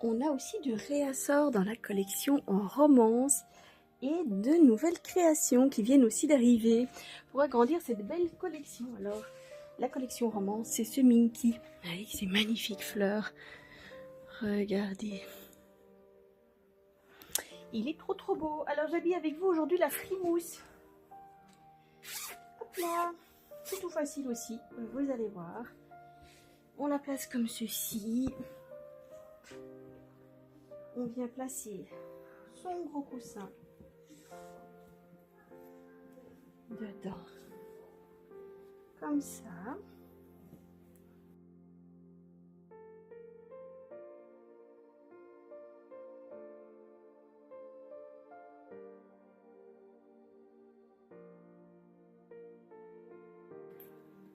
on a aussi du réassort dans la collection en romance et de nouvelles créations qui viennent aussi d'arriver pour agrandir cette belle collection. Alors, la collection romance, c'est ce Minky avec ces magnifiques fleurs. Regardez. Il est trop beau. Alors, j'habille avec vous aujourd'hui la frimousse. Hop là. C'est tout facile aussi, vous allez voir. On la place comme ceci. On vient placer son gros coussin dedans, comme ça.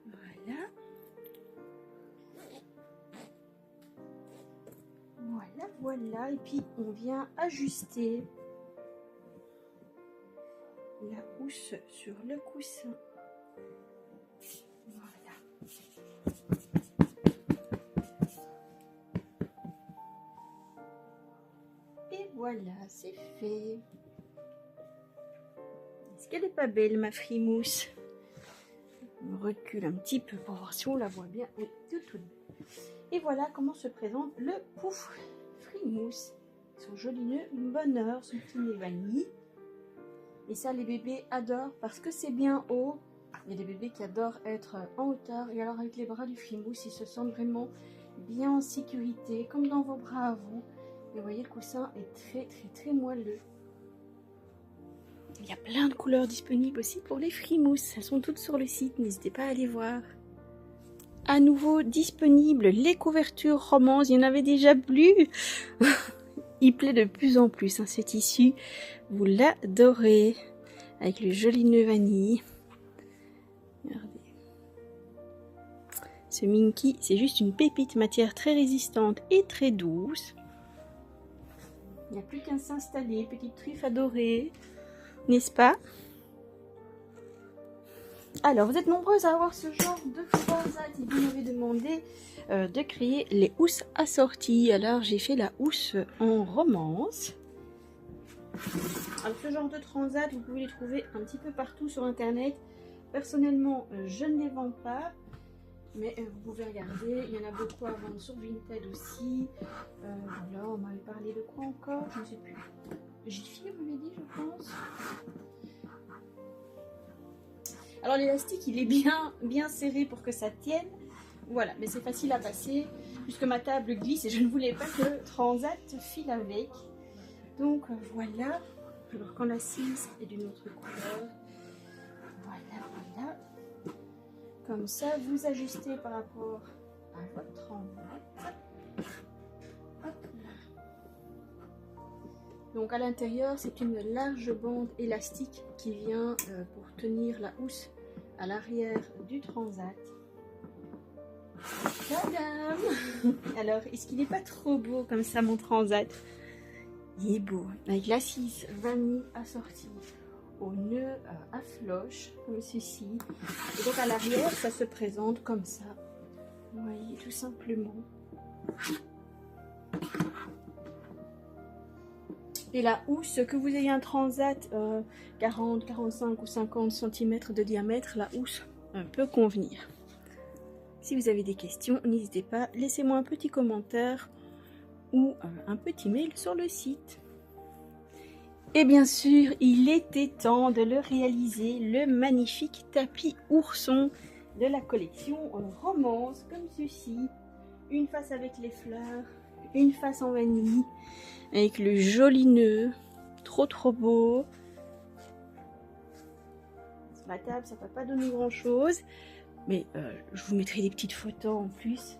Voilà. Voilà, et puis on vient ajuster la housse sur le coussin. Voilà. Et voilà, c'est fait. Est-ce qu'elle n'est pas belle, ma frimousse? Je me recule un petit peu pour voir si on la voit bien. Oui, tout belle. Et voilà comment se présente le pouf frimousse. Son joli nœud bonheur, son petit nez vanille. Et ça, les bébés adorent parce que c'est bien haut. Il y a des bébés qui adorent être en hauteur. Et alors, avec les bras du frimousse, ils se sentent vraiment bien en sécurité, comme dans vos bras à vous. Et vous voyez, le coussin est très moelleux. Il y a plein de couleurs disponibles aussi pour les frimousses. Elles sont toutes sur le site, n'hésitez pas à aller voir. À nouveau disponible les couvertures romance, il y en avait déjà plus. Il plaît de plus en plus, hein, ce tissu. Vous l'adorez. Avec le joli nœud vanille. Regardez. Ce Minky, c'est juste une pépite, matière très résistante et très douce. Il n'y a plus qu'à s'installer, petite truffe adorée. N'est-ce pas? Alors, vous êtes nombreuses à avoir ce genre de transat et vous m'avez demandé de créer les housses assorties. Alors, j'ai fait la housse en romance. Alors, ce genre de transat, vous pouvez les trouver un petit peu partout sur internet. Personnellement, je ne les vends pas, mais vous pouvez regarder. Il y en a beaucoup à vendre sur Vinted aussi. Voilà, on m'avait parlé de quoi encore? Je ne sais plus. Jiffy, on m'avait dit, je pense. Alors l'élastique il est bien serré pour que ça tienne. Voilà, mais c'est facile à passer puisque ma table glisse et je ne voulais pas que le transat file avec. Donc voilà. Alors quand la cise est d'une autre couleur. Voilà. Comme ça vous ajustez par rapport à votre transat. Hop là. Donc à l'intérieur c'est une large bande élastique qui vient pour tenir la housse à l'arrière du transat. Tadam! Alors, est-ce qu'il n'est pas trop beau comme ça mon transat? Il est beau, avec l'assise vanille assortie au nœud à floche, comme ceci. Et donc à l'arrière, ça se présente comme ça. Vous voyez, tout simplement. Et la housse, que vous ayez un transat 40, 45 ou 50 cm de diamètre, la housse peut convenir. Si vous avez des questions, n'hésitez pas, laissez-moi un petit commentaire ou un petit mail sur le site. Et bien sûr, il était temps de le réaliser, le magnifique tapis ourson de la collection en romance, comme ceci. Une face avec les fleurs, une face en vanille, avec le joli nœud, trop beau. Sur la table, ça ne va pas donner grand chose, mais je vous mettrai des petites photos en plus.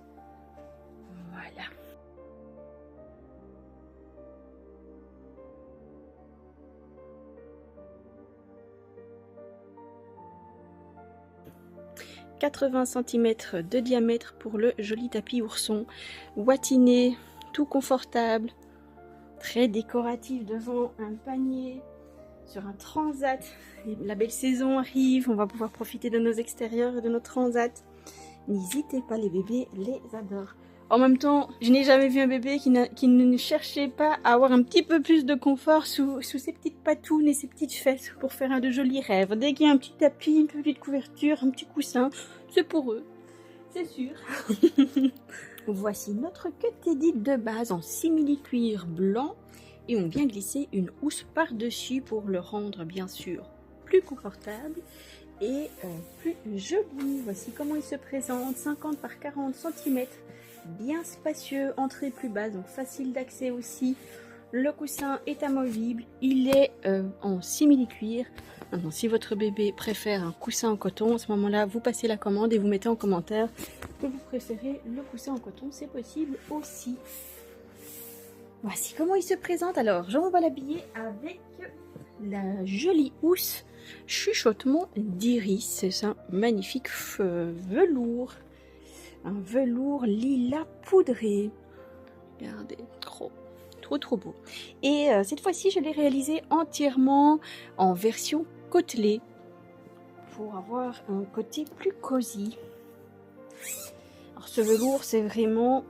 Voilà. « 80 cm de diamètre pour le joli tapis ourson, wattiné, tout confortable, très décoratif devant un panier, sur un transat. La belle saison arrive, on va pouvoir profiter de nos extérieurs et de nos transats. N'hésitez pas, les bébés les adorent. En même temps, je n'ai jamais vu un bébé qui ne cherchait pas à avoir un petit peu plus de confort sous ses petites patounes et ses petites fesses pour faire de jolis rêves. Dès qu'il y a un petit tapis, une petite couverture, un petit coussin, c'est pour eux, c'est sûr. Voici notre queue teddy de base en simili-cuir blanc et on vient glisser une housse par-dessus pour le rendre bien sûr plus confortable et plus joli. Voici comment il se présente, 50 par 40 cm. Bien spacieux, entrée plus basse, donc facile d'accès aussi. Le coussin est amovible, il est en simili-cuir. Maintenant, si votre bébé préfère un coussin en coton, à ce moment-là, vous passez la commande et vous mettez en commentaire que vous préférez le coussin en coton, c'est possible aussi. Voici comment il se présente. Alors, on va l'habiller avec la jolie housse chuchotement d'iris. C'est un magnifique velours. Un velours lilas poudré. Regardez, trop beau. Et cette fois-ci, je l'ai réalisé entièrement en version côtelée pour avoir un côté plus cosy. Alors ce velours, c'est vraiment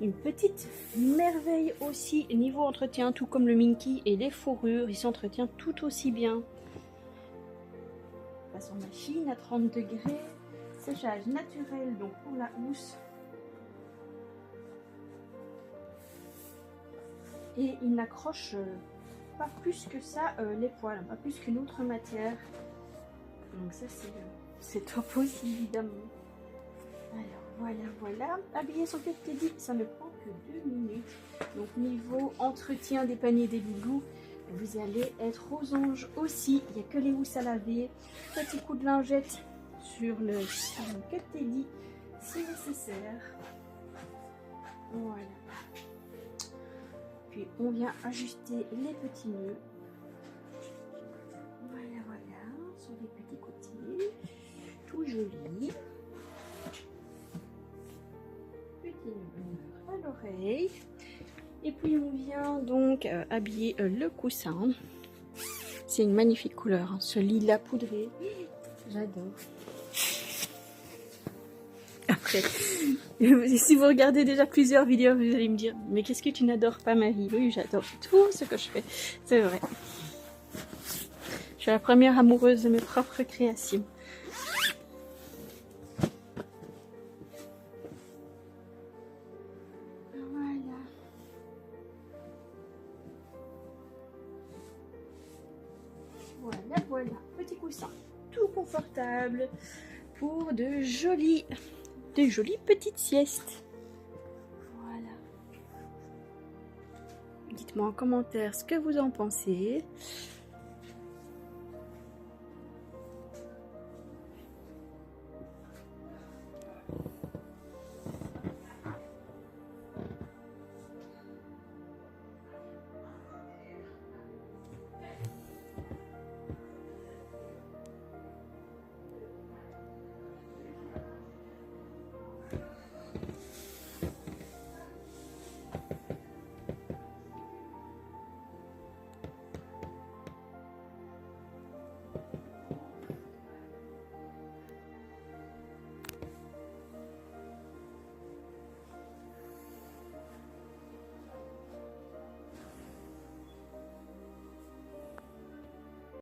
une petite merveille aussi niveau entretien, tout comme le Minky et les fourrures, il s'entretient tout aussi bien. On passe en machine à 30 degrés. Séchage naturel donc pour la housse et il n'accroche pas plus que ça les poils, pas plus qu'une autre matière, donc ça c'est top aussi évidemment. Alors voilà, habiller son queue teddy ça ne prend que 2 minutes, donc niveau entretien des paniers des loulous vous allez être aux anges aussi. Il n'y a que les housses à laver, petit coup de lingette sur le queue teddy si nécessaire. Voilà. Puis on vient ajuster les petits nœuds. Voilà, sur les petits côtés. Tout joli. Petit nœud à l'oreille. Et puis on vient donc habiller le coussin. C'est une magnifique couleur, hein, ce lilas poudré. J'adore. Après, si vous regardez déjà plusieurs vidéos, vous allez me dire « Mais qu'est-ce que tu n'adores pas, Marie ?» Oui, j'adore tout ce que je fais, c'est vrai. Je suis la première amoureuse de mes propres créations. Voilà, petit coussin tout confortable pour de jolies petites siestes. Voilà. Dites-moi en commentaire ce que vous en pensez.